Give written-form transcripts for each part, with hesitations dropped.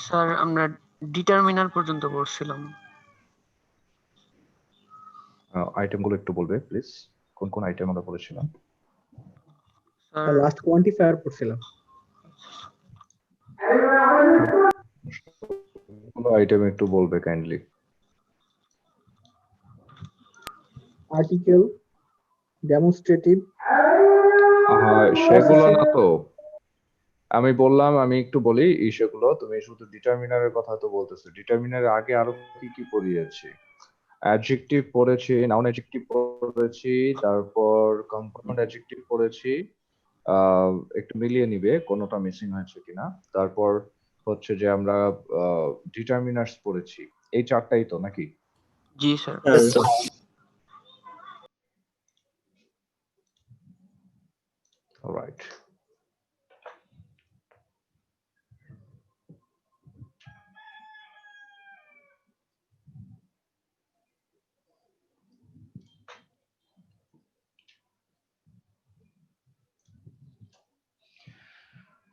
Sir আমরা determiner পর্যন্ত পড়ছিলাম। আইটেমগুলো একটু বলবে প্লিজ, কোন কোন আইটেম আমরা পড়েছিলাম? স্যার লাস্ট কোয়ান্টিফায়ার পড়ছিলাম। কোন আইটেম একটু বলবে কাইন্ডলি। আর্টিকেল, ডেমনস্ট্রেটিভ, সেগুলো না তো আমি বললাম, আমি একটু বলি সেগুলো। তুমি শুধু ডিটারমিনারের কথা তো বলতেছো, ডিটারমিনারের আগে আরো কি কি পড়িয়েছি? অ্যাডজেক্টিভ পড়েছি, নাউন অ্যাডজেক্টিভ পড়েছি, তারপর কম্পাউন্ড অ্যাডজেক্টিভ পড়েছি। একটু মিলিয়ে নিবে কোনোটা মিসিং হয়েছে কিনা। তারপর হচ্ছে যে আমরা ডিটারমিনার্স পড়েছি। এই চারটাই তো নাকি? জি স্যার। অলরাইট।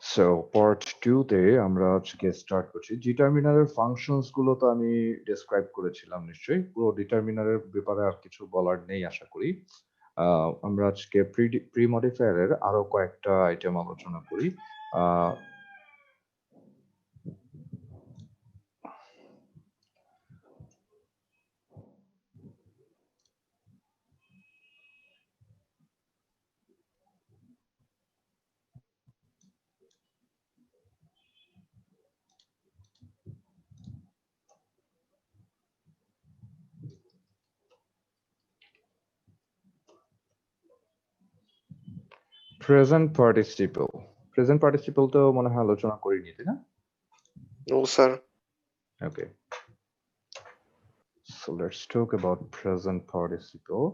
সো পার্ট 2 তে আমরা আজকে স্টার্ট করছি। ডিটারমিনারের ফাংশনস গুলো তো আমি ডেসক্রাইব করেছিলাম নিশ্চয়ই, পুরো ডিটারমিনারের ব্যাপারে আর কিছু বলার নেই আশা করি। আমরা আজকে প্রি মডিফায়ারের আরো কয়েকটা আইটেম আলোচনা করি। প্রেজেন্ট পার্টিসিপল, প্রেজেন্ট পার্টিসিপল তো মনে হয় আলোচনা করিনি, তাই না? No sir. Okay, so let's talk about present participle.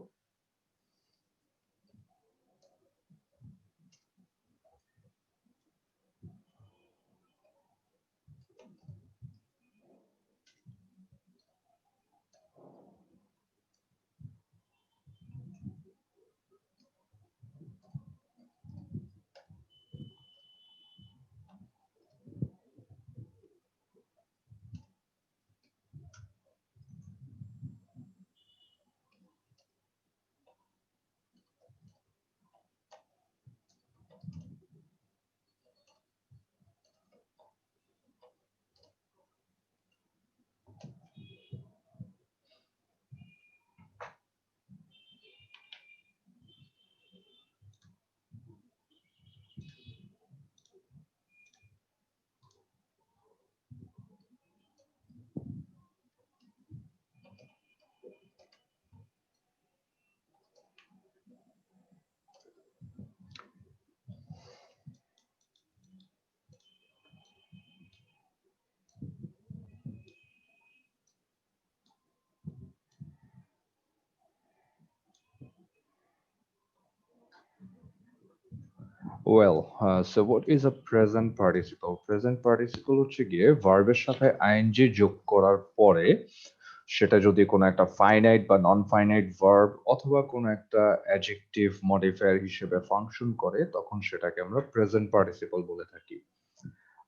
Well, so what is a present participle? Present participle হচ্ছে গিয়ে ভার্বের সাথে আইএনজি যোগ করার পরে সেটা যদি কোনো একটা ফাইনাইট বা নন ফাইনাইট ভার্ব অথবা কোনো একটা অ্যাডজেক্টিভ মডিফায়ার হিসেবে ফাংশন করে, তখন সেটাকে আমরা প্রেজেন্ট পার্টিসিপল বলে থাকি।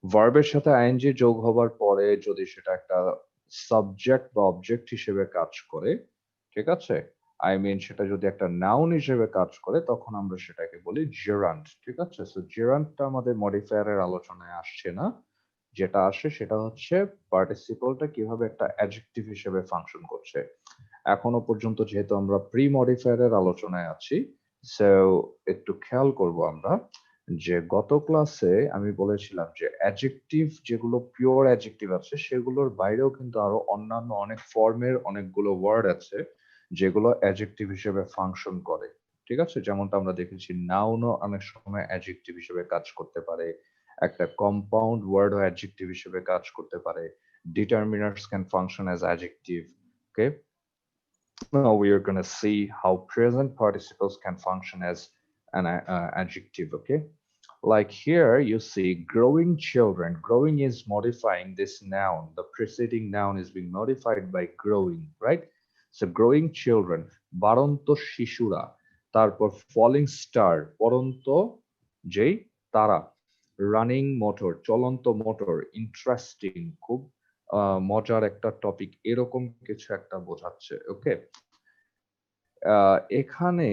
ভার্বের সাথে আইএনজি যোগ হবার পরে যদি সেটা একটা সাবজেক্ট বা অবজেক্ট হিসেবে কাজ করে, ঠিক আছে, আই মিন সেটা যদি একটা নাউন হিসেবে কাজ করে, তখন আমরা সেটাকে বলি জেরান্ট। ঠিক আছে, সো জেরান্টটা আমাদের মডিফায়ারের আলোচনায় আসছে না। যেটা আসে সেটা হচ্ছে পার্টিসিপলটা কিভাবে একটা অ্যাডজেক্টিভ হিসেবে ফাংশন করছে। এখনো পর্যন্ত যেহেতু আমরা প্রি মডিফায়ারের আলোচনায় আছি, সো একটু খেয়াল করব আমরা যে গত ক্লাসে আমি বলেছিলাম যে অ্যাডজেক্টিভ যেগুলো পিওর অ্যাডজেক্টিভ আছে সেগুলোর বাইরেও কিন্তু আরো অন্যান্য অনেক ফর্মের অনেকগুলো ওয়ার্ড আছে যেগুলো অ্যাডজেক্টিভ হিসেবে ফাংশন করে। ঠিক আছে, যেমনটা আমরা দেখেছি নাউনও অনেক সময় অ্যাডজেক্টিভ হিসেবে কাজ করতে পারে, একটা কম্পাউন্ড ওয়ার্ড ও অ্যাডজেক্টিভ হিসেবে কাজ করতে পারে, determiners can function as adjective. Okay, now we are going to see how present participles can function as an adjective. Okay, like here you see growing children. Growing is modifying this noun. The preceding noun is being modified by growing, right? So growing children, বাড়ন্ত শিশুরা, তারপর falling star, পড়ন্ত যেই তারা, running motor, চলন্ত motor, interesting, খুব মজার একটা topic, এরকম কিছু একটা বোঝাচ্ছে। ওকে, এখানে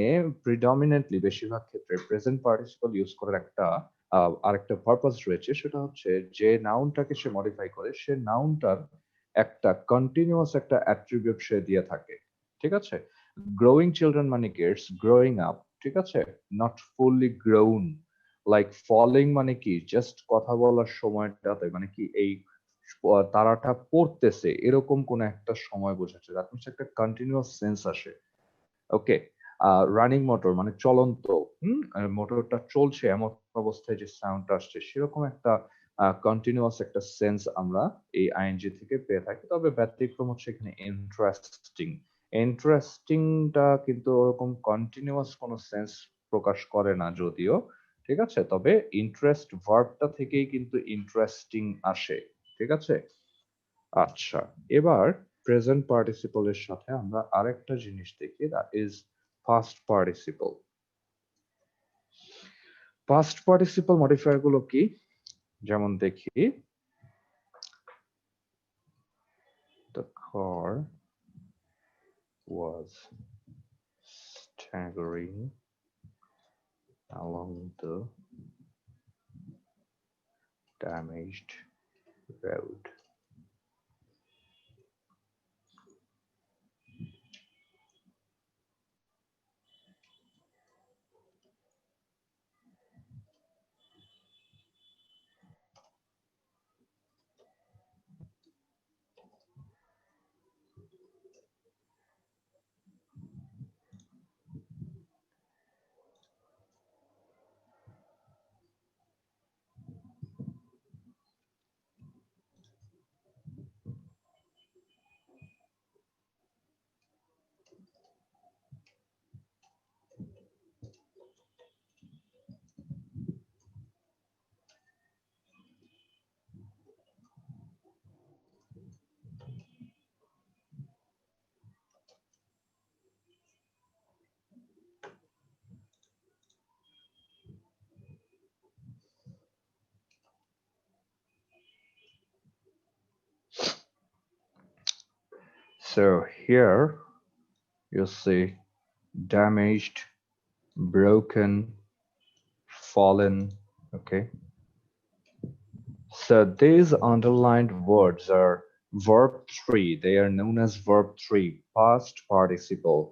প্রিডমিনেন্টলি বেশিরভাগ ক্ষেত্রে প্রেজেন্ট পার্টিসিপল ইউজ করার একটা আরেকটা পারপাস রয়েছে, সেটা হচ্ছে যে নাউনটাকে সে মডিফাই করে, সে নাউনটার একটা কন্টিনিউয়াস একটা অ্যাট্রিবিউট সে দিয়ে থাকে। ঠিক আছে, গ্রোয়িং চিলড্রেন মানে গেটস গ্রোয়িং আপ, ঠিক আছে, not fully grown. Like falling মানে কি, জাস্ট কথা বলার সময়টাতে মানে কি এই তারাটা পড়তেছে, এরকম কোন একটা সময় বোঝাচ্ছে, দ্যাট মিনস একটা কন্টিনিউয়াস সেন্স আসে। ওকে, রানিং মোটর মানে চলন্ত, মোটরটা চলছে এমন অবস্থায় যে সাউন্ডটা আসছে, সেরকম একটা কন্টিনিউয়াস একটা সেন্স আমরা এই আইএনজি থেকে পেয়ে থাকি। তবে ব্যতিক্রম হচ্ছে এখানে ইন্টারেস্টিং। ইন্টারেস্টিংটা কিন্তু ওরকম কন্টিনিউয়াস কোনো সেন্স প্রকাশ করে না যদিও, ঠিক আছে, তবে ইন্টারেস্ট ভার্বটা থেকেই কিন্তু ইন্টারেস্টিং আসে। ঠিক আছে, আচ্ছা, এবার প্রেজেন্ট পার্টিসিপলের সাথে আমরা আরেকটা জিনিস দেখি, that is past participle. Past participle modifier গুলো কি, যেমন দেখি, the car was staggering along the damaged road. So here you see damaged, broken, fallen. Okay, so these underlined words are verb 3. They are known as verb 3, past participle.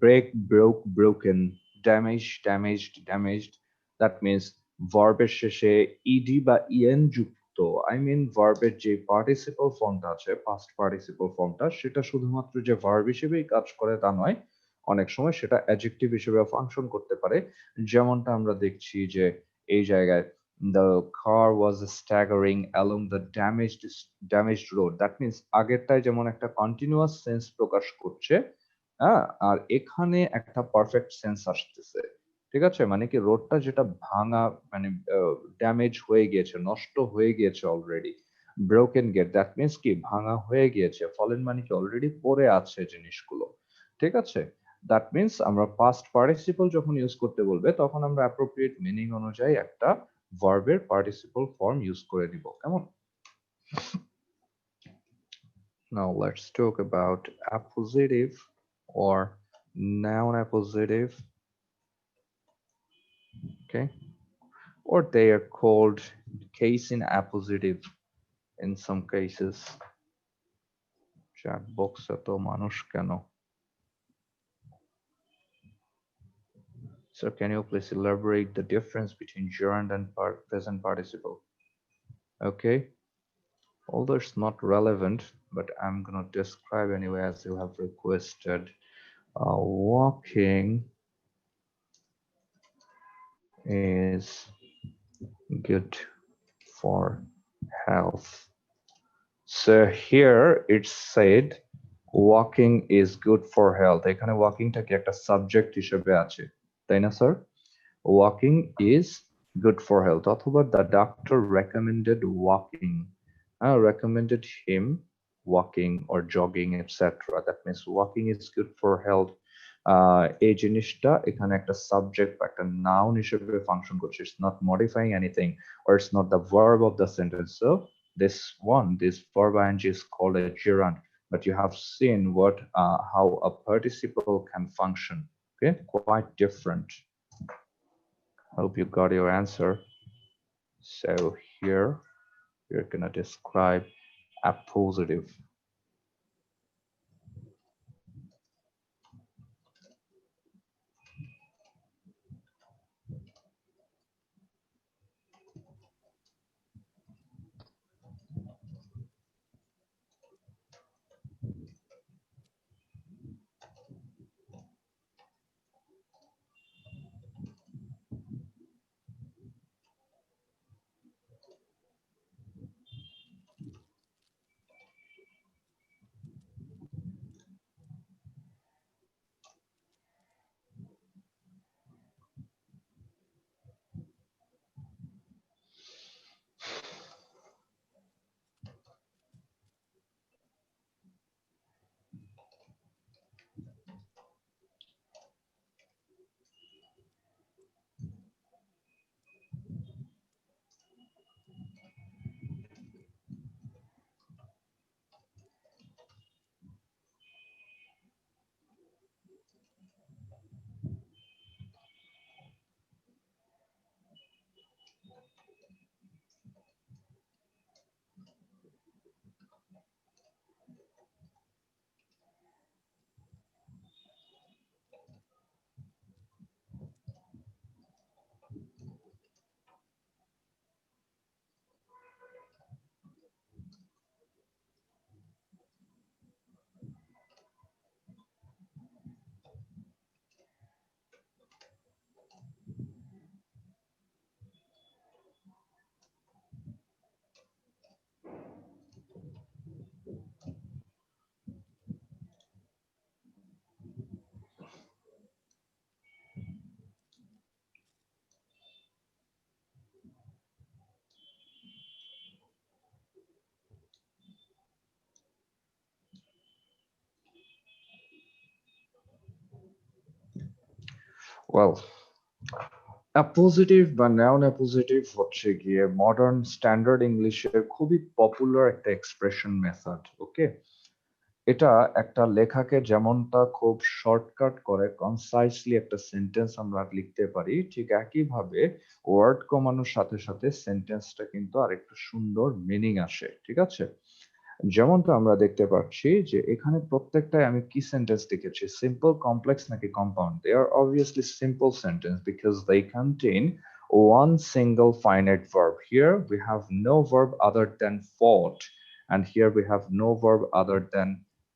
Break, broke, broken, damage, damaged, damaged. That means ভার্বের শেষে ed বা en যুক্ত, I mean ভার্বের যে participle ফর্মটা আছে, past participle ফর্মটা, সেটা শুধুমাত্র যে ভার্ব হিসেবেই কাজ করে তা নয়, অনেক সময় সেটা অ্যাডজেক্টিভ হিসেবে ফাংশন করতে পারে। যেমনটা আমরা দেখছি যে এই জায়গায় the car was staggering along the damaged road. That means আগেরটায় যেমন একটা কন্টিনিউয়াস সেন্স প্রকাশ করছে, হ্যাঁ, আর এখানে একটা পারফেক্ট সেন্স আসতেছে। ঠিক আছে, মানে কি রোডটা যেটা ভাঙা, মানে ড্যামেজ হয়ে গিয়েছে, নষ্ট হয়ে গিয়েছে already. Broken gate, that means কি ভাঙা হয়ে গিয়েছে। ফলেন মানে কি অলরেডি পড়ে আছে জিনিসগুলো। ঠিক আছে, দ্যাট মিনস আমরা পাস্ট পার্টিসিপল যখন ইউজ করতে বলবে, তখন আমরা অ্যাপ্রোপ্রিয়েট মিনিং অনুযায়ী একটা ভার্বের পার্টিসিপল ফর্ম ইউজ করে দিব, কেমন? Now let's talk about appositive or noun appositive. Okay, or they are called case in appositive in some cases. Chat box এত মানুষ কেন? So can you please elaborate the difference between gerund and present participle? Okay, although it's not relevant, but I'm gonna describe anyway as you have requested. Walking is good for health. So here it's said walking is good for health. এখানে ওয়াকিংটাকে একটা subject হিসেবে আছে, তাই না sir? Walking is good for health, অথবা the doctor recommended walking, recommended him walking or jogging, etc. That means walking is good for health. এই জিনিসটা এখানে একটা সাবজেক্ট বা একটা নাউন হিসেবে ফাংশন করছে, it's not modifying anything or it's not the verb of the sentence. So this verb ing is called a gerund, but you have seen what how a participle can function. Okay, quite different. Hope you got your answer. So here we're gonna describe appositive. Well, appositive বা noun appositive হচ্ছে গিয়ে modern standard ইংলিশের খুবই popular একটা expression method. ওকে, এটা একটা লেখাকে যেমনটা খুব শর্টকাট করে কনসাইসলি একটা সেন্টেন্স আমরা লিখতে পারি, ঠিক একইভাবে ওয়ার্ড কমানোর সাথে সাথে সেন্টেন্সটা কিন্তু আরেকটু সুন্দর মিনিং আসে। ঠিক আছে, যেমনটা আমরা দেখতে পাচ্ছি যে এখানে প্রত্যেকটাই আমি কি সেন্টেন্স লিখেছি, সিম্পল, কমপ্লেক্স নাকি compound? They are obviously simple sentence because they contain one single finite verb. Here we have no verb other than fought, and here we have no verb other than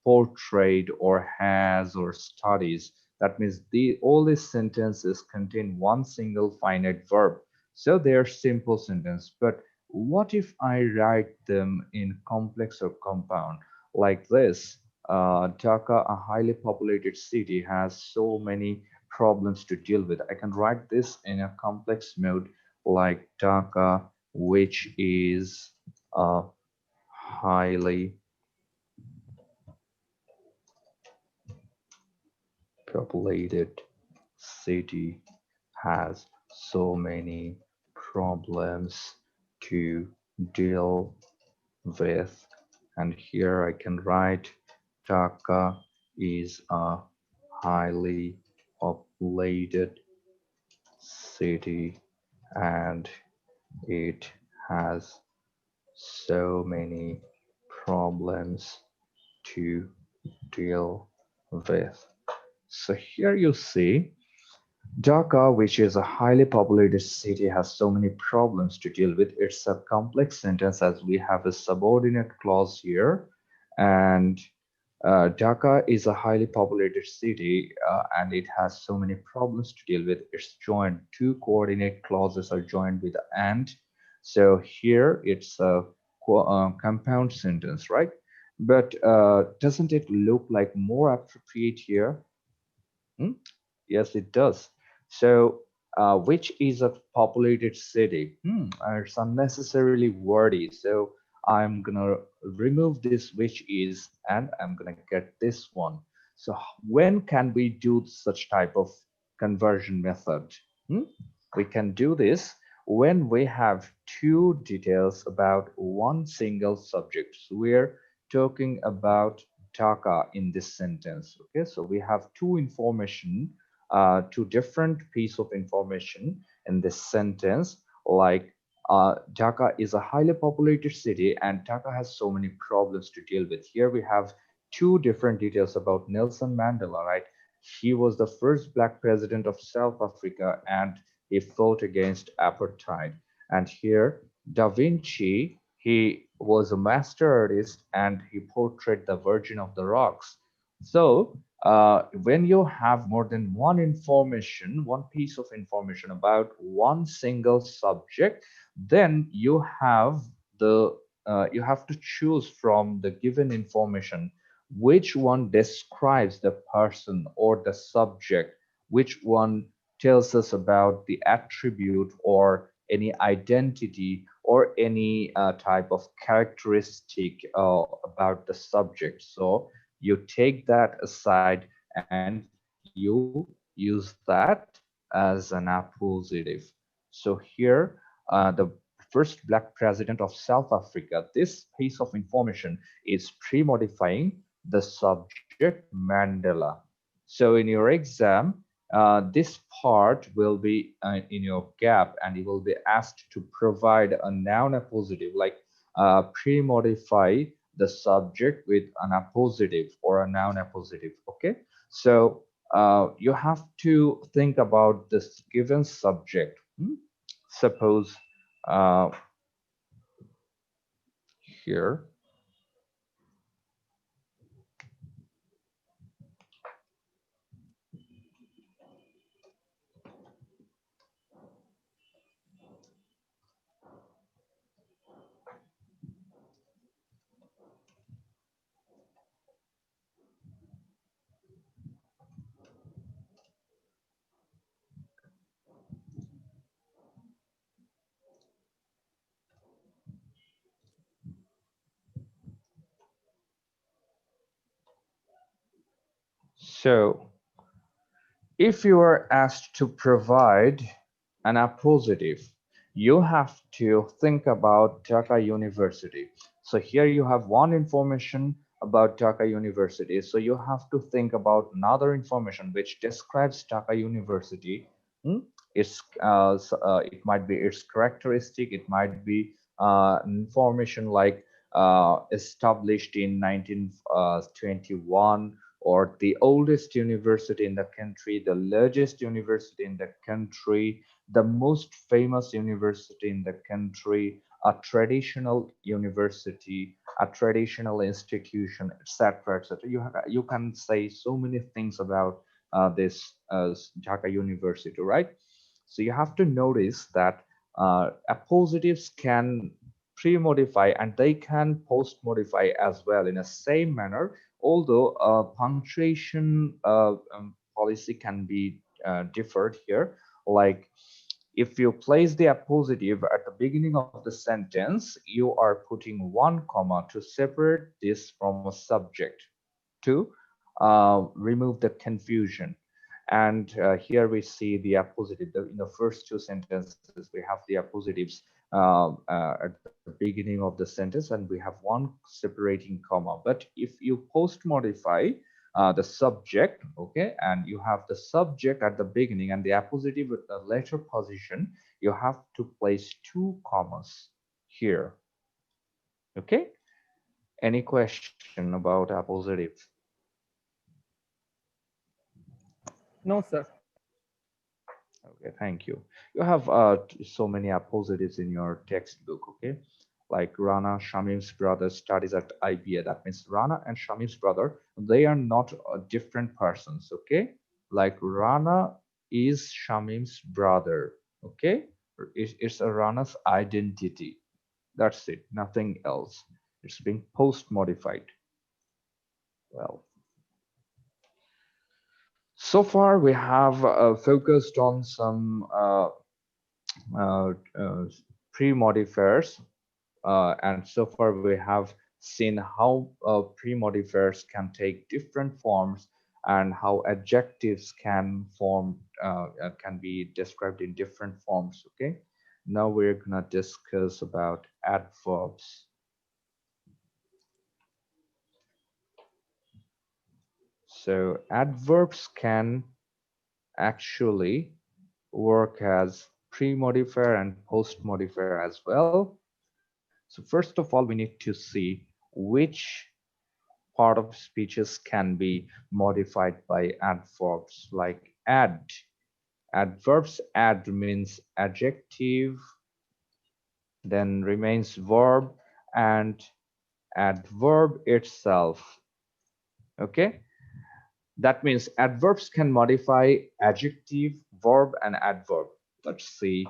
portrayed or has or studies. That means all these sentences contain one single finite verb, so they are simple sentence. But what if I write them in complex or compound like this? Dhaka, a highly populated city, has so many problems to deal with. I can write this in a complex mode like Dhaka, which is a highly populated city, has so many problems to deal with. And here I can write Dhaka is a highly populated city and it has so many problems to deal with. So here you see Dhaka, which is a highly populated city, has so many problems to deal with. It's a complex sentence as we have a subordinate clause here. And Dhaka is a highly populated city and it has so many problems to deal with. It's joined, two coordinate clauses are joined with and. So here it's a compound sentence, right? But doesn't it look like more appropriate here? Hmm? Yes, it does. So, which is a populated city? It's unnecessarily wordy. So I'm gonna remove this which is, and I'm gonna get this one. So when can we do such type of conversion method? We can do this when we have two details about one single subject. So we're talking about Dhaka in this sentence. Okay, so we have two information, two different piece of information in this sentence, like Dhaka is a highly populated city and Dhaka has so many problems to deal with. Here we have two different details about Nelson Mandela, right? He was the first black president of South Africa and he fought against apartheid. And here, Da Vinci, he was a master artist and he portrayed the Virgin of the Rocks. So when you have more than one information, one piece of information about one single subject, then you have to choose from the given information which one describes the person or the subject, which one tells us about the attribute or any identity or any type of characteristic about the subject. So you take that aside and you use that as an appositive. So here, the first black president of South Africa, this piece of information is pre-modifying the subject Mandela. So in your exam, this part will be in your gap and you will be asked to provide a noun appositive, like pre-modify the subject with an appositive or a noun appositive. Okay, so you have to think about this given subject. Suppose here, so if you are asked to provide an appositive, you have to think about Dhaka University. So here you have one information about Dhaka University. So you have to think about another information which describes Dhaka University. It might be its characteristic. It might be information like established in 1921, or the oldest university in the country, the largest university in the country, the most famous university in the country, a traditional university, a traditional institution, etc., etc. You can say so many things about this Dhaka University, right? So you have to notice that appositives can pre-modify and they can post-modify as well in a same manner, although punctuation policy can be differed here. Like if you place the appositive at the beginning of the sentence, you are putting one comma to separate this from a subject to remove the confusion. And here we see the appositive. In the first two sentences, we have the appositives at the beginning of the sentence, and we have one separating comma. But if you post modify the subject, okay, and you have the subject at the beginning and the appositive at the later position, you have to place two commas here. Okay, any question about appositive? No, sir. Okay, thank you. You have so many appositives in your textbook, okay? Like Rana Shamim's brother studies at IBA. That means Rana and Shamim's brother, they are not different persons, okay? Like Rana is Shamim's brother, okay? It's a Rana's identity. That's it, nothing else. It's being post-modified. Well, so far we have focused on some uh, uh, pre-modifiers, and so far we have seen how pre-modifiers can take different forms and how adjectives can be described in different forms. Okay, now we're gonna discuss about adverbs. So adverbs can actually work as pre-modifier and post-modifier as well. So first of all, we need to see which part of speeches can be modified by adverbs, like add. Adverbs add means adjective, then remains verb and adverb itself. Okay, that means adverbs can modify adjective, verb, and adverb. Let's see.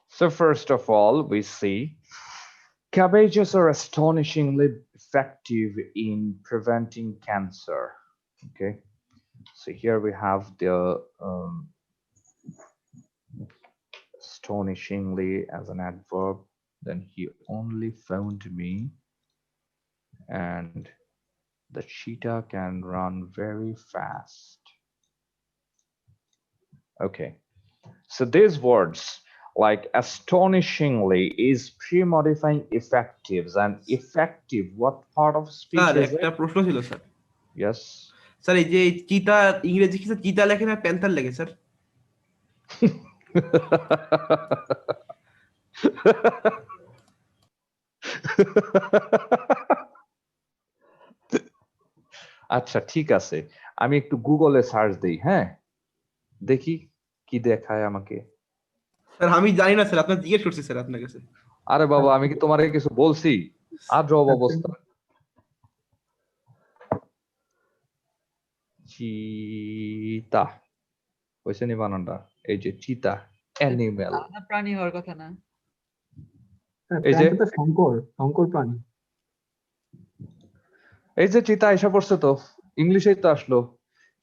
So first of all, we see cabbages are astonishingly effective in preventing cancer. Okay, so here we have the astonishingly as an adverb. Then he only found me, and the cheetah can run very fast. Okay, so these words like astonishingly is pre-modifying effectives, and effective, what part of speech sir is একটা it? প্রশ্ন ছিল sir Yes. Sir এই যে চিতা ইংরেজি কি চিতা লেখে না প্যান্থার লেখে স্যার আচ্ছা ঠিক আছে, আমি একটু গুগলে সার্চ দিই, হ্যাঁ, দেখি কি দেখায় আমাকে। স্যার আমি জানি না স্যার আপনার জিজ্ঞেস করছি স্যার আপনার কাছে আরে বাবা, আমি কি তোমারে কিছু বলছি? আজব অবস্থা। চিতা হয়েছে নি বানানটা? এই যে চিতা, অ্যানিমেল। প্রাণী হওয়ার কথা না। এই যে শঙ্কর প্রাণী। এই যে চিতা এসে পড়ছে, তো ইংলিশেই তো আসলো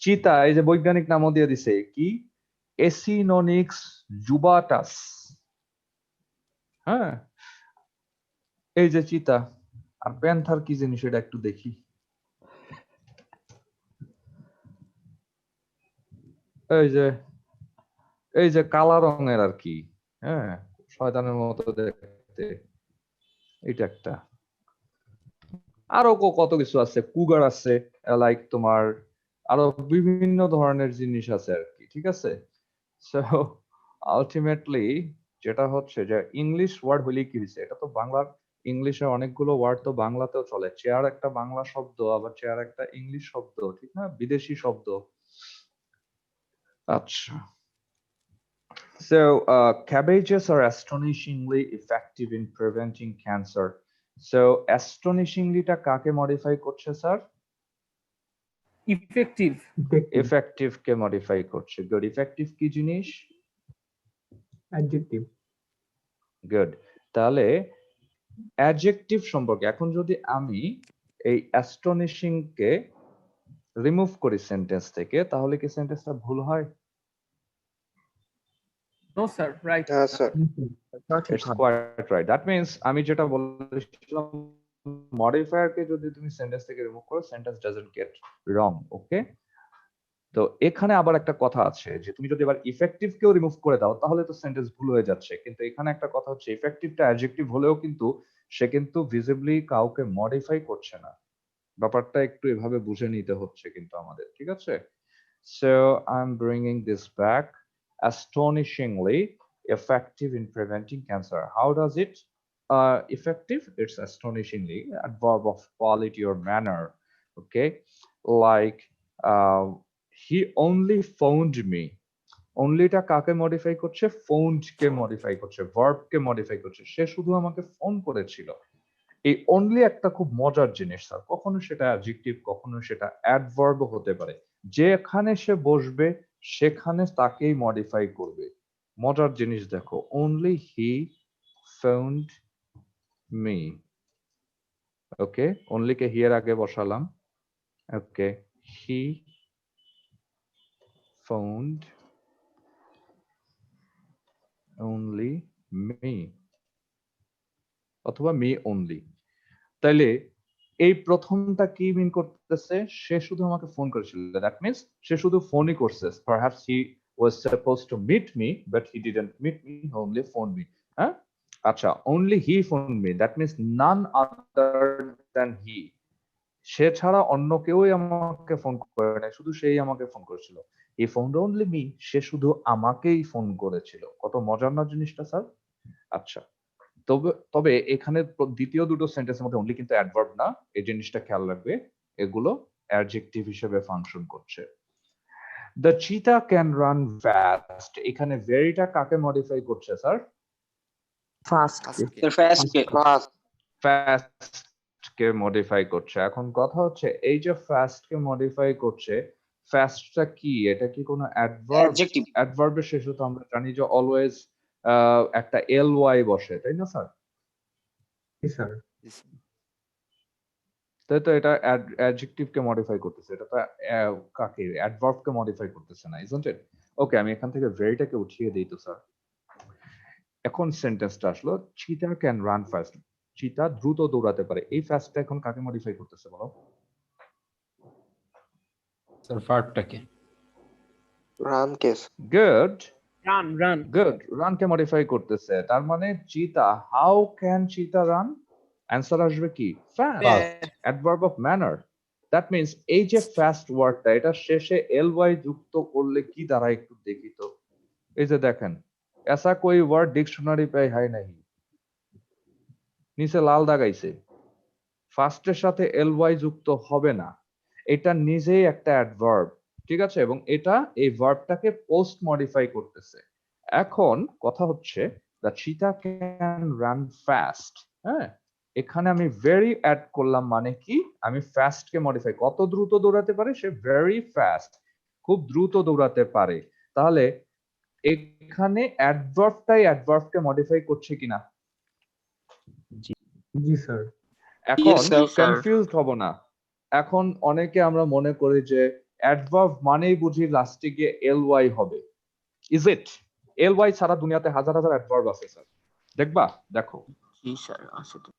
চিতা। এই যে বৈজ্ঞানিক নামও দিয়ে দিছে কি, এসিনোনিক্স জুবাটাস। হ্যাঁ, এই যে চিতা। আর প্যান্থার কি জিনিস এটা একটু দেখি। এই যে কালা রঙের আর কি, হ্যাঁ, শয়তানের মতো দেখতে, এটা একটা। আরো কত কিছু আছে, কুগার আছে, লাইক তোমার আরো বিভিন্ন ধরনের জিনিস আছে আর কি, ঠিক আছে। সো আলটিমেটলি যেটা হচ্ছে যে ইংলিশ ওয়ার্ড হলে কি হয়েছে, এটা তো বাংলার, ইংলিশে অনেকগুলো ওয়ার্ড তো বাংলাতেও চলে। চেয়ার একটা বাংলা শব্দ, আবার চেয়ার একটা ইংলিশ শব্দ, ঠিক না, বিদেশি শব্দ। আচ্ছা, so cabbages are astonishingly effective in preventing cancer. So astonishingly টা কাকে মডিফাই করছে স্যার? ইফেক্টিভ। এফেক্টিভ কে মডিফাই করছে। গুড। ইফেক্টিভ কি জিনিস? অ্যাডজেক্টিভ। গুড। তাহলে অ্যাডজেক্টিভ সম্পর্কে এখন যদি আমি এই অ্যাস্টনিশিং কে রিমুভ করি সেন্টেন্স থেকে, তাহলে কি সেন্টেন্সটা ভুল হয়? No sir, right. হ্যাঁ স্যার। It's quite right. That means আমি যেটা বলেছিলাম মডিফায়ারকে যদি তুমি সেন্টেন্স থেকে রিমুভ করো, সেন্টেন্স ডাজন্ট গেট রং। ওকে, তো এখানে আবার একটা কথা আছে যে তুমি যদি এবার ইফেক্টিভ কেও রিমুভ করে দাও তাহলে তো সেন্টেন্স ভুল হয়ে যাচ্ছে। কিন্তু এখানে একটা কথা হচ্ছে, ইফেক্টিভটা অ্যাডজেক্টিভ হলেও কিন্তু সে কিন্তু ভিজিবলি কাউকে মডিফাই করছে না। ব্যাপারটা একটু এভাবে বুঝে নিতে হচ্ছে কিন্তু আমাদের, ঠিক আছে? So I'm bringing this back. Astonishingly effective in preventing cancer. How does it effective? It's astonishingly adverb of quality or manner. Okay, like uh, he only phoned me. অনলিটা কাকে মডিফাই করছে? ফোনড কে মডিফাই করছে, ভার্ব কে modify করছে। সে শুধু আমাকে phone করেছিল। এই only একটা খুব মজার জিনিস স্যার, কখনো সেটা অ্যাডজেক্টিভ, কখনো সেটা অ্যাডভার্ব হতে পারে। যেখানে সে বসবে সেখানে তাকেই মডিফাই করবে। মজার জিনিস দেখো, only he found me. Okay, only কে হি এর আগে বসালাম। Okay, he found only me, অথবা মি অনলি। তাইলে এই প্রথমটা কি মিন করতেছে? সে শুধু আমাকে ফোন করেছিল, দ্যাট মিন্স সে শুধু ফোনই করছে। Perhaps he was supposed to meet me but he didn't meet me, only phone me. হ্যাঁ, আচ্ছা, only he phone me, that means none other than he. সে ছাড়া অন্য কেউই আমাকে ফোন করে নাই, শুধু সেই আমাকে ফোন করেছিল। হি ফোনড অনলি মি, সে শুধু আমাকেই ফোন করেছিল। কত মজার না জিনিসটা স্যার? আচ্ছা, তবে তবে এখানে দ্বিতীয় দুটো সেন্টেন্সের মধ্যে অনলি কিন্তু অ্যাডভার্ব না, এই জিনিসটা খেয়াল রাখবে। এগুলো অ্যাডজেক্টিভ হিসেবে ফাংশন করছে। দ্য চিতা ক্যান রান ফাস্ট, এখানে ভেরিটা কাকে মডিফাই করছে স্যার? ফার্স্ট ফার্স্ট ফাস্ট কে মডিফাই করছে। এখন কথা হচ্ছে, এই যে ফাস্ট কে মডিফাই করছে, ফাস্টটা কি? এটা কি কোনো অ্যাডভার্ব? অ্যাডজেক্টিভ অ্যাডভার্বের শেষে তো আমরা জানি যে অলওয়েজ একটা এল ওয়াই বসে, তাই না স্যার? স্যার। তাই তো, এটা অ্যাডজেক্টিভ কে মডিফাই করতেছে, এটা তো কাকে? অ্যাডভার্ব কে মডিফাই করতেছে না, ইজন্ট ইট? ওকে, আমি এখান থেকে ভেরিটাকে উঠিয়ে দিই তো স্যার। এখন সেন্টেন্সটা আসলো, চিতা ক্যান রান ফাস্ট, চিতা দ্রুত দৌড়াতে পারে। এই ফাস্টটা এখন কাকে মডিফাই করতেছে বলো? স্যার ভার্বটাকে। রান কেস good, run run good, run কে মডিফাই করতেছে। তার মানে cheetah, how can cheetah run? Answer আসবে কি? Fast, adverb of manner. That means এই যে ফাস্ট ওয়ার্ডটা, এটা শেষে এল ওয়াই যুক্ত করলে কি দাঁড়ায় একটু দেখি তো। এই যে দেখেন, ऐसा कोई वर्ड डिक्शनरी पे है नहीं, নিচে লাল দাগাইছে। ফার্স্টের সাথে এল ওয়াই যুক্ত হবে না, এটা নিজেই একটা অ্যাডভার্ব, ঠিক আছে? এবং এটা এই ভার্বটাকে পোস্ট মডিফাই করতেছে। এখন কথা হচ্ছে, দ্য চিতা ক্যান রান ফাস্ট। হ্যাঁ, এখানে আমি ভেরি অ্যাড করলাম, মানে কি? আমি ফাস্ট কে মডিফাই, কত দ্রুত দৌড়াতে পারে সে? ভেরি ফাস্ট, খুব দ্রুত দৌড়াতে পারে। তাহলে এখানে অ্যাডভার্বটাই অ্যাডভার্বকে মডিফাই করছে কিনা? জি স্যার। এখন Yes, sir. কনফিউজড হব না। এখন অনেকে আমরা মনে করি যে অ্যাডভার্ব মানেই বুঝি লাস্টে গিয়ে এল ওয়াই হবে। Is it? এল ওয়াই ছাড়া দুনিয়াতে হাজার হাজার অ্যাডভার্ব আছে স্যার, দেখবা, দেখো। জি স্যার, আছে তো।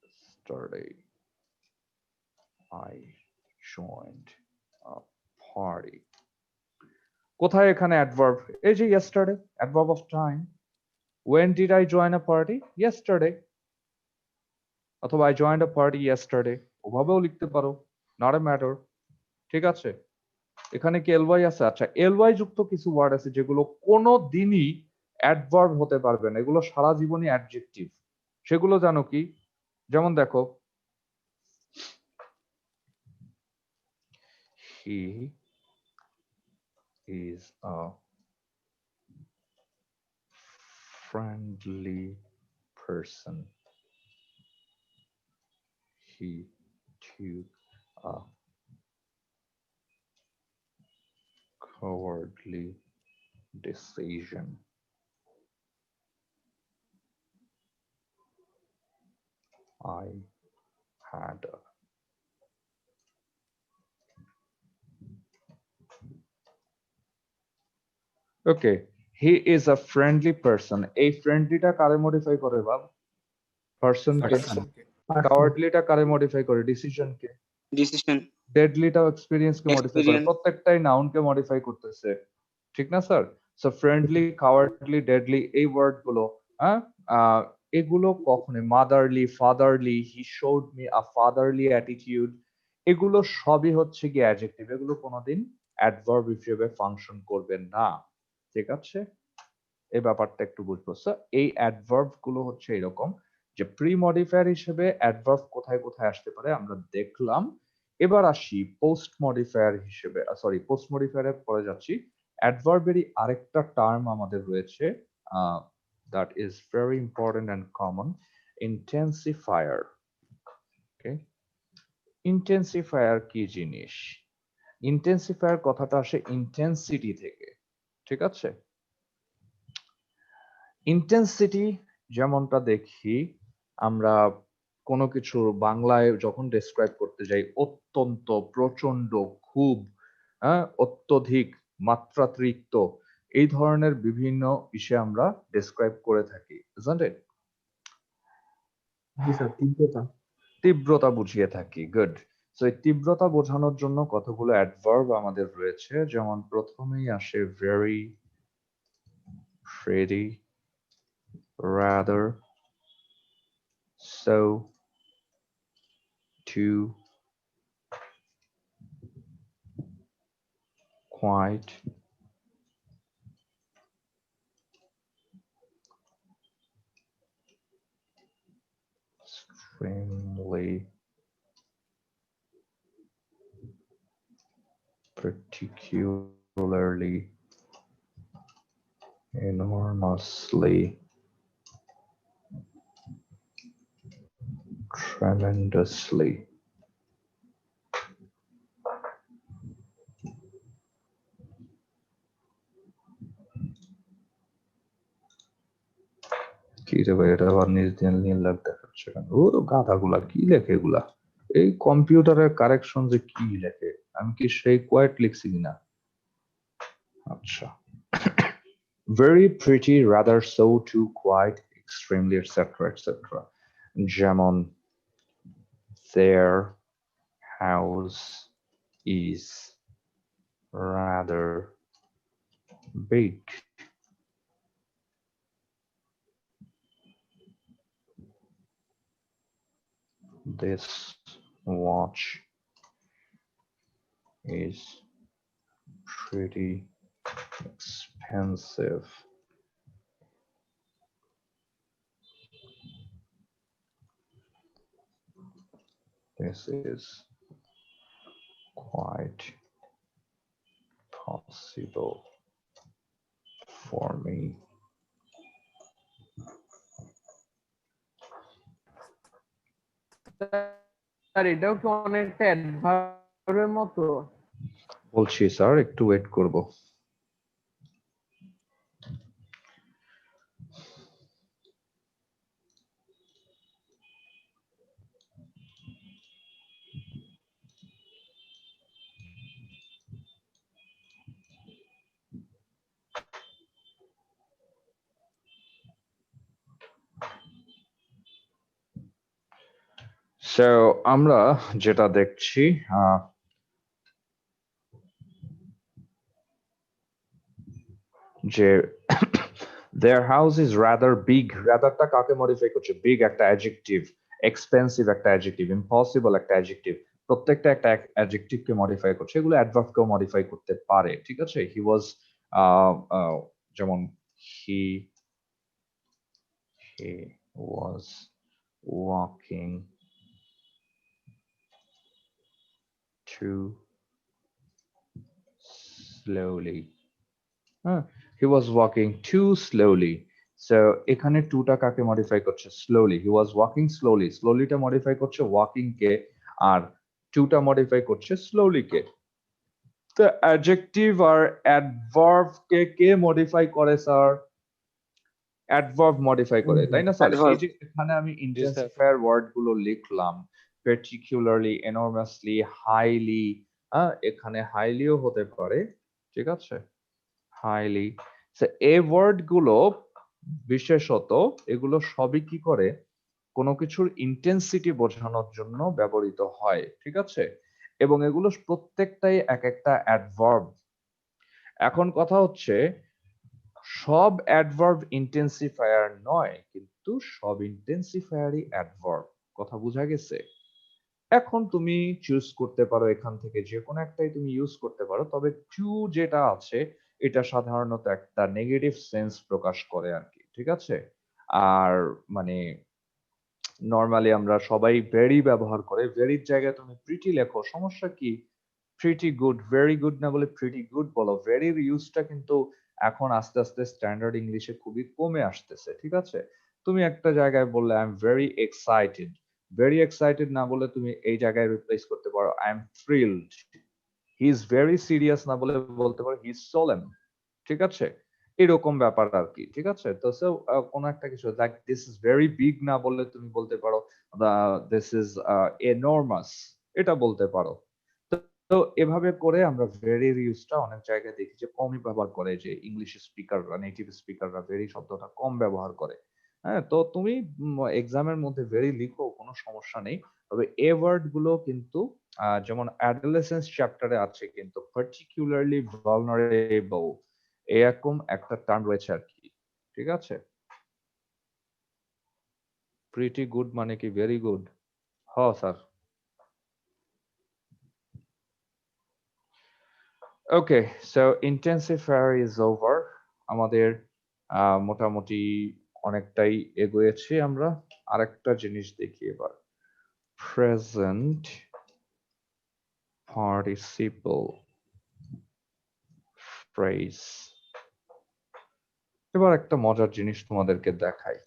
Yesterday I joined a party. কোথায় এখানে অ্যাডভার্ব? এই যে yesterday, adverb of time. When did I join a party? Yesterday. অথবা I joined a party yesterday, ওভাবেও লিখতে পারো, not a matter, ঠিক আছে? এখানে কি এলওয়াই আছে? আচ্ছা, এলওয়াই যুক্ত কিছু ওয়ার্ড আছে যেগুলো কোনো দিনই অ্যাডভার্ব হতে পারবে না, এগুলো সারা জীবনই অ্যাডজেক্টিভ। সেগুলো জানো কি? যেমন দেখো, he is a friendly person, he took a cowardly decision. I had a okay, he is a friendly person, এই ফ্রেন্ডলিটা কারে মডিফাই করে বাব? পারসন কে, Person. কাওয়ার্ডলিটা কারে মডিফাই করে, ডিসিশন কে, Decision. ডেডলিটাও এক্সপেরিয়েন্স কে মডিফাই করে, Experience. প্রত্যেকটাই নাউন কে মডিফাই করতেছে, ঠিক না sir? So friendly, cowardly, deadly এই ওয়ার্ড গুলো, হ্যাঁ, এগুলো কখনো motherly, fatherly, he showed me a fatherly attitude, এগুলো সবই হচ্ছে কি অ্যাডজেক্টিভ, এগুলো কোনোদিন অ্যাডভার্ব হিসেবে ফাংশন করবে না, ঠিক আছে? এই ব্যাপারটা একটু বুঝবো। সো এই অ্যাডভার্ব গুলো হচ্ছে এরকম যে প্রি মডিফায়ার হিসেবে অ্যাডভার্ব কোথায় কোথায় আসতে পারে আমরা দেখলাম। এবার আসি পোস্ট মডিফায়ার হিসেবে, সরি পোস্ট মডিফায়ারের পরে যাচ্ছি। অ্যাডভার্বেরই আরেকটা টার্ম আমাদের রয়েছে, that is very important and common, intensifier. Okay, intensifier কি জিনিস? ইন্টেন্সিফায়ার কথাটা আসে ইন্টেন্সিটি থেকে, ঠিক আছে? ইন্টেন্সিটি যেমনটা দেখি আমরা কোনো কিছু বাংলায় যখন ডেসক্রাইব করতে যাই, অত্যন্ত, প্রচন্ড, খুব, হ্যাঁ, অত্যধিক, মাত্রাতিরিক্ত, এই ধরনের বিভিন্ন বিষয়ে আমরা ডেসক্রাইব করে থাকি, isn't it? জি স্যার, তীব্রতা। তীব্রতা বুঝিয়ে থাকি, গুড। সো এই তীব্রতা বোঝানোর জন্য কতগুলো অ্যাডভার্ব আমাদের রয়েছে, যেমন প্রথমেই আসে very, pretty, rather, so, to, quite, extremely, particularly, enormously, tremendously, কি রে ভাই, এটা আবার নিজ দিয়ে নীল লাগ দেখাচ্ছে কেন? ও গাধাগুলা কি লেখে এগুলা, এই কম্পিউটারের কারেকশন যে কি লেখে, আমি কি সেই কোয়াইট লিখছি কিনা? আচ্ছা, very pretty, rather, so, too, quite, extremely, etc., etc. যেমন their house is rather big. This watch is pretty expensive. This is quite possible for me. Sir এটাও কি অনেকটা অ্যাডভার্বের মতো? বলছি স্যার, একটু ওয়েট করব। সো আমরা যেটা দেখছি, যে their house is rather big, ratherটা কাকে মডিফাই করছে? বিগ একটা অ্যাডজেক্টিভ, এক্সপেন্সিভ একটা অ্যাডজেক্টিভ, ইম্পসিবল একটা অ্যাডজেক্টিভ, প্রত্যেকটা একটা অ্যাডজেক্টিভ কে মডিফাই করছে, এগুলো অ্যাডভার্ব কেও মডিফাই করতে পারে, ঠিক আছে? হি ওয়াজ, যেমন he was walking too slowly. He was walking too slowly. So এখানে টুটা কাকে মডিফাই করছে? Slowly. He was walking slowly. স্লোলিটা মডিফাই করছে ওয়াকিং কে, আর টুটা মডিফাই করছে স্লোলি কে। তো অ্যাডজেক্টিভ আর অ্যাডভার্ব কে কে মডিফাই করে স্যার? অ্যাডভার্ব মডিফাই করে, তাই না স্যার? এই যে এখানে আমি ইন্টেন্সিফায়ার ওয়ার্ড গুলো লিখলাম, particularly, enormously, highly, এখানে হাইলিও হতে পারে, ঠিক আছে? হাইলি, এই ওয়ার্ড গুলো বিশেষত এগুলো সবই কি করে? কোনো কিছুর ইন্টেন্সিটি বোঝানোর জন্য ব্যবহৃত হয়, ঠিক আছে? এবং এগুলো প্রত্যেকটাই এক একটা অ্যাডভার্ব। এখন কথা হচ্ছে সব অ্যাডভার্ব ইন্টেন্সিফায়ার নয়, কিন্তু সব ইন্টেন্সিফায়ারই অ্যাডভার্ব। কথা বোঝা গেছে? এখন তুমি চুজ করতে পারো এখান থেকে যে কোনো একটাই তুমি ইউজ করতে পারো, তবে টু যেটা আছে এটা সাধারণত একটা নেগেটিভ সেন্স প্রকাশ করে আর কি, ঠিক আছে? আর মানে নর্মালি আমরা সবাই ভেরি ব্যবহার করে, ভেরির জায়গায় তুমি প্রিটি লেখো, সমস্যা কি? প্রিটি গুড, ভেরি গুড না বলে প্রিটি গুড বলো। ভেরির ইউজটা কিন্তু এখন আস্তে আস্তে স্ট্যান্ডার্ড ইংলিশে খুবই কমে আসতেছে, ঠিক আছে? তুমি একটা জায়গায় বললে I am very excited, very excited না বলে তুমি এই জায়গায় রিপ্লেস করতে পারো I am thrilled. He is very serious না বলে বলতে পারো হি ইজ সোলেম, ঠিক আছে? এরকম ব্যাপার আর কি, ঠিক আছে? তো সো কোনো একটা কিছু like this is very big না বললে তুমি বলতে পারো দিস ইজ এনর্মাস, এটা বলতে পারো। তো তো এভাবে করে আমরা ভেরির ইউজটা অনেক জায়গায় দেখি যে কমই ব্যবহার করে, যে ইংলিশ স্পিকাররা, নেটিভ স্পিকাররা ভেরি শব্দটা কম ব্যবহার করে। হ্যাঁ, তো তুমি এক্সামের মধ্যে ভেরি লিখো, কোনো সমস্যা নেই। তবে এ ওয়ার্ড গুলো কিন্তু যেমন অ্যাডোলেসেন্স চ্যাপ্টারে আছে কিন্তু পার্টিকুলারলি ভালনারেবল এরকম একটা টার্ম রয়েছে আর কি, ঠিক আছে? প্রিটি গুড মানে কি ভেরি গুড? হ্যাঁ sir. Okay, so intensifier is over. আমাদের মোটামুটি অনেকটাই এগোয়েছি আমরা। আরেকটা জিনিস দেখি এবার, প্রেজেন্ট পার্টিসিপল ফ্রেজ। এবার একটা মজার জিনিস তোমাদেরকে দেখাই।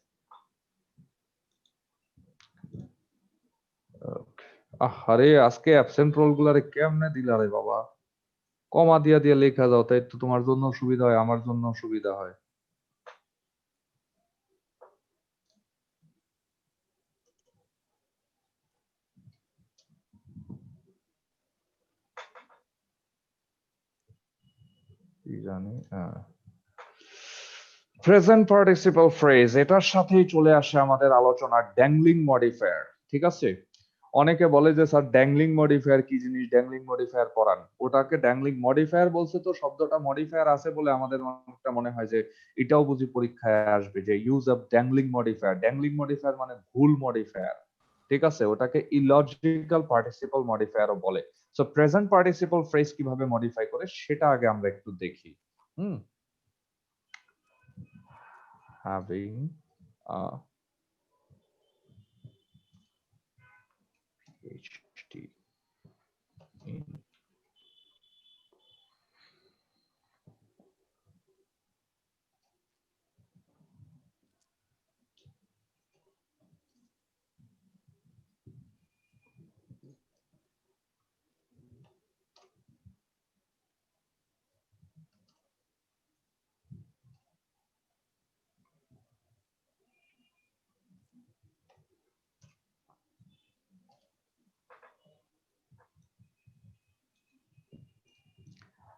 আরে আজকে অ্যাবসেন্ট রোল গুলারে কেমনে দিলা রে বাবা? কমা দিয়া দিয়া লেখা যাও, তাই তো তোমার জন্য সুবিধা হয়, আমার জন্য সুবিধা হয়। কি জানি, প্রেজেন্ট পার্টিসিপল ফ্রেজ, এটার সাথেই চলে আসে আমাদের আলোচনার ড্যাংলিং মডিফায়ার, ঠিক আছে? অনেকে বলে যে স্যার ড্যাংলিং মডিফায়ার কি জিনিস, ড্যাংলিং মডিফায়ার পড়ান। ওটাকে ড্যাংলিং মডিফায়ার বলছে, তো শব্দটা মডিফায়ার আছে বলে আমাদের অনেকটা মনে হয় যে এটাও বুঝি পরীক্ষায় আসবে, যে use of dangling modifier. Dangling modifier মানে ভুল মডিফায়ার, ঠিক আছে? ওটাকে ইলজিক্যাল পার্টিসিপল মডিফায়ারও বলে। সো প্রেজেন্ট পার্টিসিপল ফ্রেজ কিভাবে মডিফাই করে সেটা আগে আমরা একটু দেখি। Having a PhD in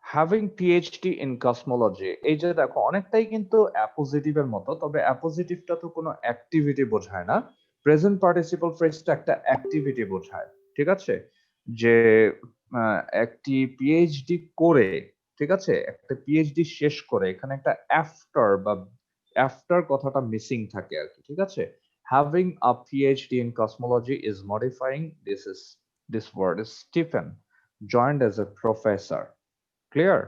having PhD in cosmology, এই যে দেখো অনেকটাই কিন্তু অ্যাপোজিটিভের মতো, তবে অ্যাপোজিটিভটা তো কোনো অ্যাক্টিভিটি বোঝায় না। প্রেজেন্ট পার্টিসিপল ফ্রেজটা একটা অ্যাক্টিভিটি বোঝায়, ঠিক আছে? যে একটি পিএইচডি করে, ঠিক আছে, একটা পিএইচডি শেষ করে এখানে একটা আফটার বা আফটার কথাটা মিসিং থাকে আর কি, ঠিক আছে? Having a PhD in cosmology is modifying this word Stephen joined as a professor. Clear?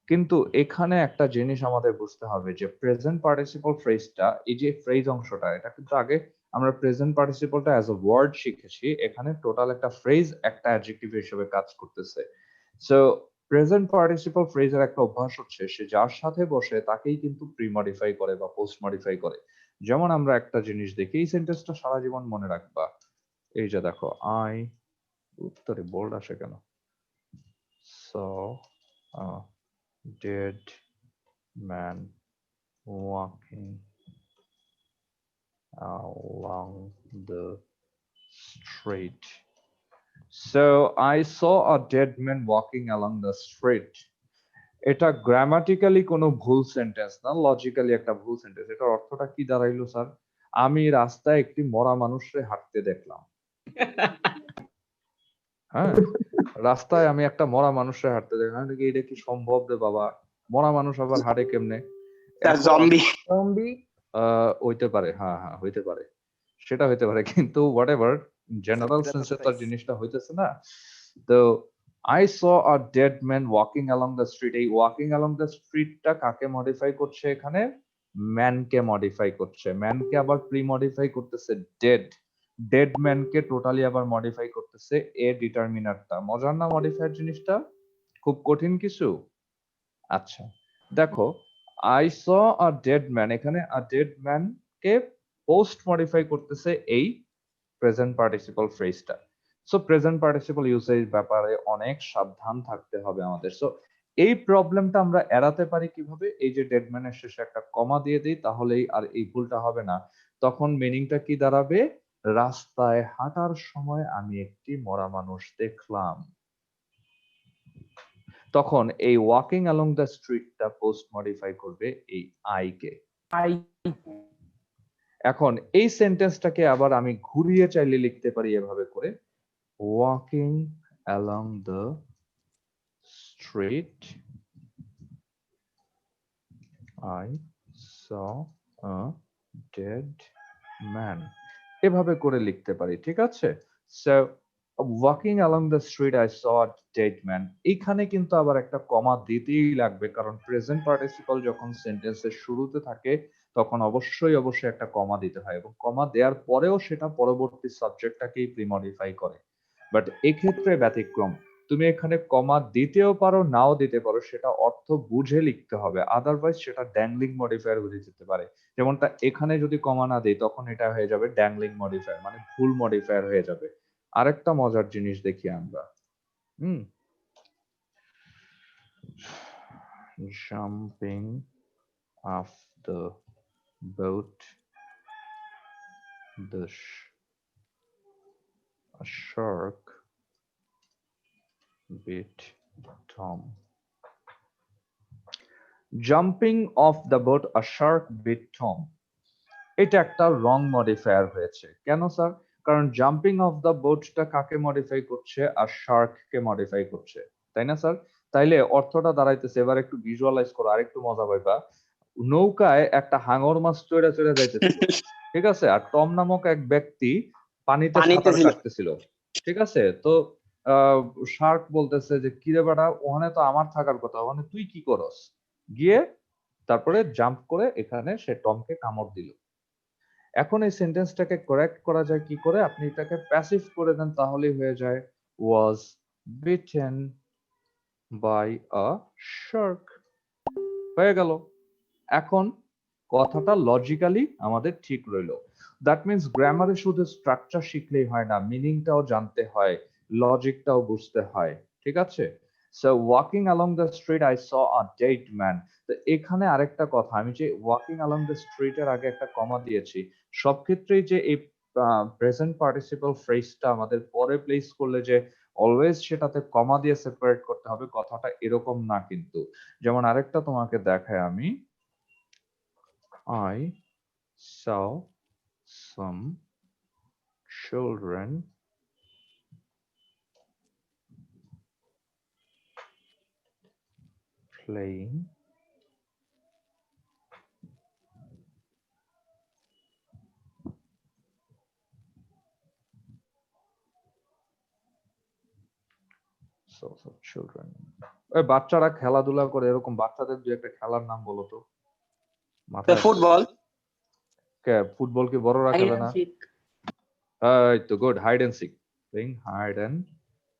কিন্তু এখানে একটা জিনিস আমাদের বুঝতে হবে যে প্রেজেন্ট পার্টিসিপল ফ্রেজটা, এই যে ফ্রেজ অংশটা, এটা কিন্তু আগে আমরা প্রেজেন্ট পার্টিসিপলটা অ্যাজ আ ওয়ার্ড শিখেছি, এখানে টোটাল একটা ফ্রেজ একটা অ্যাডজেক্টিভ হিসেবে কাজ করতেছে। সো প্রেজেন্ট পার্টিসিপল ফ্রেজের একটা অভ্যাস হচ্ছে সে যার সাথে বসে তাকেই কিন্তু প্রি মডিফাই করে বা পোস্ট মডিফাই করে। যেমন আমরা একটা জিনিস দেখি, এই সেন্টেন্সটা সারা জীবন মনে রাখবা। এই যে দেখো, আই, উত্তরে বোল্ড আসে কেন? So dead man walking along the street. So I saw a dead man walking along the street. এটা গ্রামাটিক্যালি কোনো ভুল সেন্টেন্স না, লজিক্যালি একটা ভুল সেন্টেন্স। এটার অর্থটা কি দাঁড়াইলো স্যার? আমি রাস্তায় একটি মরা মানুষকে হাঁটতে দেখলাম। হ্যাঁ, রাস্তায় আমি একটা মরা মানুষকে হাঁটতে দেখলাম। আমি দেখি, এটা কি সম্ভব রে বাবা, মরা মানুষ আবার হাঁটে কেমনে? এখন জম্বি। জম্বি। হইতে পারে, হ্যাঁ হ্যাঁ হইতে পারে, সেটা হইতে পারে, কিন্তু হোয়াট এভার, জেনারেল এটা তো সেন্সে তার price। জিনিসটা হইতেছে না। তো I saw a dead man walking along the street, এই ওয়াকিং অ্যালং দ্য স্ট্রিটটা কাকে মডিফাই করছে এখানে? ম্যানকে মডিফাই করছে। ম্যানকে আবার প্রি মডিফাই করতেছে ডেড, ডেড ম্যানকে টোটালি আবার মডিফাই করতেছে এ ডিটারমিনারটা। মজার না মডিফায়ার জিনিসটা? খুব কঠিন কিছু? আচ্ছা দেখো, I saw a dead man, এখানে আ ডেড ম্যান কে পোস্ট মডিফাই করতেছে এই প্রেজেন্ট পার্টিসিপল ফ্রেজটা। সো প্রেজেন্ট পার্টিসিপল ইউসেজ ব্যাপারে অনেক সাবধান থাকতে হবে আমাদের। সো এই প্রবলেমটা আমরা এড়াতে পারি কিভাবে? এই যে ডেড ম্যানের শেষে একটা কমা দিয়ে দিই, তাহলেই আর এই ভুলটা হবে না। তখন মিনিংটা কি দাঁড়াবে? রাস্তায় হাঁটার সময় আমি একটি মরা মানুষ দেখলাম। তখন এই ওয়াকিং অ্যালং দ্য স্ট্রিটটা পোস্ট মডিফাই করবে এই আই কে। আই এখন এই সেন্টেন্সটাকে আবার আমি ঘুরিয়ে চাইলে লিখতে পারি এভাবে করে, walking along the street I saw a dead man, এভাবে করে লিখতে পারি, ঠিক আছে? So walking along the street I saw a dead man, এখানে কিন্তু আবার একটা কমা দিতেই লাগবে, কারণ প্রেজেন্ট পার্টিসিপল যখন সেন্টেন্সের শুরুতে থাকে তখন অবশ্যই অবশ্যই একটা কমা দিতে হয়, এবং কমা দেওয়ার পরেও সেটা পরবর্তী সাবজেক্টটাকেই প্রিমডিফাই করে। বাট এক্ষেত্রে ব্যতিক্রম, তুমি এখানে কমা দিতেও পারো, নাও দিতে পারো, সেটা অর্থ বুঝে লিখতে হবে, আদারওয়াইজ সেটা ড্যাংলিং মডিফায়ার হয়ে যেতে পারে। যেমনটা এখানে যদি কমা না দেই তখন এটা হয়ে যাবে ড্যাংলিং মডিফায়ার, মানে ভুল মডিফায়ার হয়ে যাবে। আরেকটা মজার জিনিস দেখি আমরা, jumping of the boat, the a shark bit Tom. Jumping off the boat, a shark bit Tom. এটা একটা রং মডিফায়ার হয়েছে। কেন স্যার? কারণ জাম্পিং অফ দ্য বোটটা কাকে মডিফাই করছে? আর শার্ককে মডিফাই করছে, তাই না স্যার? তাইলে অর্থটা দাঁড়াইতেছে, এবার একটু ভিজুয়ালাইজ করো, আরেকটু মজা পাইবা। নৌকায় একটা হাঙর মাছ চড়ে চড়ে যাইতেছিল, ঠিক আছে? আর টম নামক এক ব্যক্তি পানিতে পানিতে সাঁতার ছিল। কাটতেছিল, ঠিক আছে? তো শার্ক বলতেছে যে, কিরে বেটা, ওখানে তো আমার থাকার কথা, ওখানে তুই কি করস? গিয়ে তারপরে জাম্প করে এখানে সে টমকে কামড় দিল। এখন এই সেন্টেন্সটাকে কারেক্ট করা যায় কি করে? আপনি এটাকে প্যাসিভ করে দেন, তাহলেই হয়ে যায় was bitten by a shark, হয়ে গেল। এখন কথাটা লজিক্যালি আমাদের ঠিক রইলো। দ্যাট মিন্স গ্রামারে শুধু স্ট্রাকচার শিখলেই হয় না, মিনিংটাও জানতে হয়, লজিকটাও বুঝতে হয়, ঠিক আছে? So walking along the street I saw a dead man. তো এখানে আরেকটা কথা, আমি যে ওয়াকিং অ্যালং দ্য স্ট্রিটের আগে একটা কমা দিয়েছি, সব ক্ষেত্রেই যে এই প্রেজেন্ট পার্টিসিপল ফ্রেজটা আমাদের পরে প্লেস করলে যে অলওয়েজ সেটাতে কমা দিয়ে সেপারেট করতে হবে, কথাটা এরকম না কিন্তু। যেমন আরেকটা তোমাকে দেখাই আমি, I saw some children playing saw some children, ওই বাচ্চারা খেলাধুলা করে, এরকম বাচ্চাদের দুই একটা খেলার নাম বলো তো, মাথায় ফুটবল। ফুটবল কি বড়রা খেলে না? এই তো good, hide and seek, playing hide and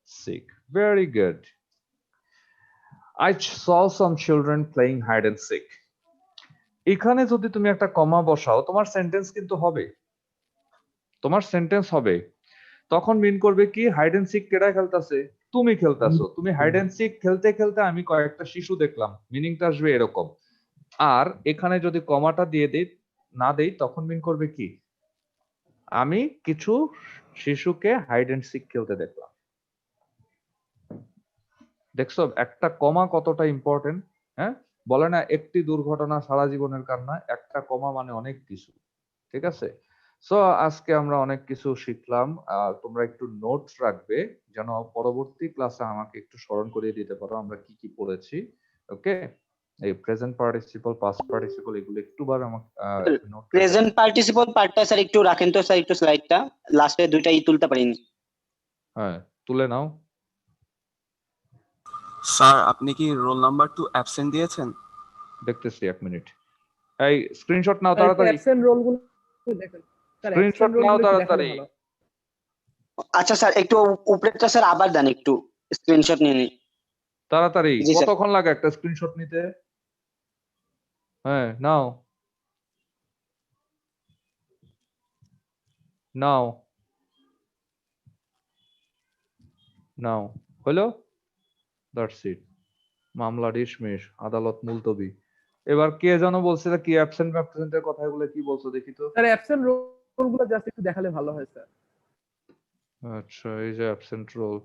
seek, very good. I saw some children playing hide and seek. এখানে যদি তুমি একটা কমা বসাও, তোমার সেন্টেন্স কিন্তু হবে, তোমার সেন্টেন্স হবে। তখন মিন করবে কি? হাইড এন্ড সিক কেডা খেলতেছে? তুমি খেলতেছো। তুমি হাইড এন্ড সিক খেলতে খেলতে আমি কয়েকটা শিশু দেখলাম, মিনিংটা আসবে এরকম। আর এখানে যদি কমাটা দিয়ে দেই, না দেই, তখন মিন করবে কি? আমি কিছু শিশুকে হাইড এন্ড সিক খেলতে দেখলাম। দেখছো একটা কমা কতটা ইম্পর্টেন্ট? হ্যাঁ, বলে না একটি দুর্ঘটনা সারা জীবনের কান্না, একটা কমা মানে অনেক কিছু, ঠিক আছে? সো আজকে আমরা অনেক কিছু শিখলাম। তোমরা একটু নোটস রাখবে যেন পরবর্তী ক্লাসে আমাকে একটু স্মরণ করিয়ে দিতে পারো আমরা কি কি পড়েছি। ওকে, এই প্রেজেন্ট পার্টিসিপল, পাস্ট পার্টিসিপল এগুলো একটুবার আমাকে নোট প্রেজেন্ট পার্টিসিপল পার্টটা স্যার একটু রাখেন তো স্যার, একটু স্লাইডটা লাস্টে দুইটাই তুলতে পারিনি। হ্যাঁ তুলে নাও। স্যার আপনি কি রোল নাম্বার 2 অ্যাবসেন্ট দিয়েছেন? দেখতেছি, এক মিনিট। এই স্ক্রিনশট নাও তাড়াতাড়ি, অ্যাবসেন্ট রোলগুলো দেখেন স্যার, স্ক্রিনশট নাও তাড়াতাড়ি। আচ্ছা স্যার একটু উপরেরটা স্যার আবার দেন, একটু স্ক্রিনশট নিয়ে নিই। তাড়াতাড়ি, জি, স্যার। কতক্ষণ লাগে একটা স্ক্রিনশট নিতে? হ্যাঁ নাও নাও নাও, হলো? দ্যাটস ইট, মামলা ডিসমিস, আদালত মুলতবি। এবার কে যেন বলছিল কি অ্যাবসেন্ট অ্যাবসেন্টের কথাগুলো কি বলছো দেখি তো। স্যার অ্যাবসেন্ট রোলগুলো জাস্ট একটু দেখালে ভালো হয় স্যার। আচ্ছা, এই যে অ্যাবসেন্ট রোল।